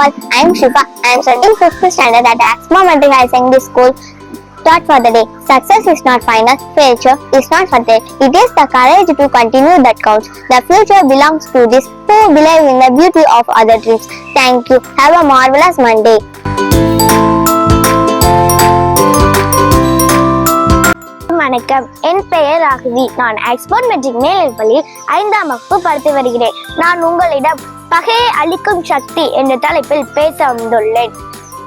all, I am Shifa. I am studying 5th standard at Axma Matric High Secondary School. Thought for the day: success is not final, failure is not fatal. It is the courage to continue that counts. The future belongs to those who believe in the beauty of other dreams. Thank you. Have a marvelous Monday. வணக்கம், என் பெயர் ராகவி. நான் Oxford matric மேல்நிலைப் பள்ளியில் 5ஆம் வகுப்பு படித்து வருகிறேன். நான் உங்களிடம் பகையை அழிக்கும் சக்தி என்ற தலைப்பில் பேச வந்துள்ளேன்.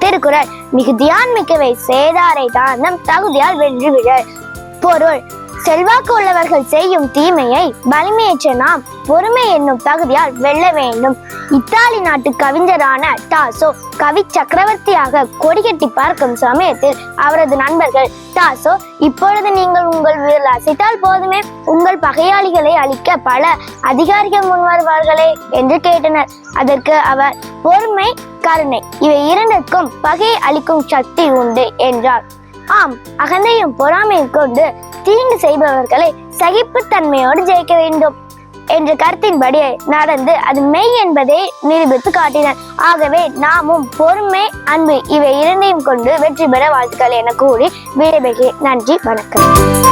திருக்குறள்: மிகுதியான் மிக்கவை சேதாரை தானம் தகுதியால் வென்றுவிட. பொருள்: செல்வாக்கு உள்ளவர்கள் செய்யும் தீமையை வலிமையற்ற நாம் பொறுமை என்னும் தகுதியால் வெல்ல வேண்டும். இத்தாலி நாட்டு கவிஞரான டாசோ கவி சக்கரவர்த்தியாக கொடிகட்டி பார்க்கும் சமயத்தில் அவரது நண்பர்கள், டாசோ, இப்பொழுது நீங்கள் உங்கள் விரல் அசைத்தால் போதுமே, உங்கள் பகையாளிகளை அழிக்க பல அதிகாரிகள் முன்வருவார்களே என்று கேட்டனர். அதற்கு அவர், பொறுமை, கருணை இவை இரண்டுக்கும் பகையை அழிக்கும் சக்தி உண்டு என்றார். ஆம், அகந்தையும் பொறாமையும் கொண்டு தீங்கு செய்பவர்களை சகிப்புத்தன்மையோடு ஜெயிக்க வேண்டும் என்ற கருத்தின்படி நடந்து அது மெய் என்பதை நிரூபித்து காட்டினர். ஆகவே நாமும் பொறுமை, அன்பு இவை இரண்டையும் கொண்டு வெற்றி பெற வாழ்த்துக்கள் என கூறி விடைபெறுகிறேன். நன்றி, வணக்கம்.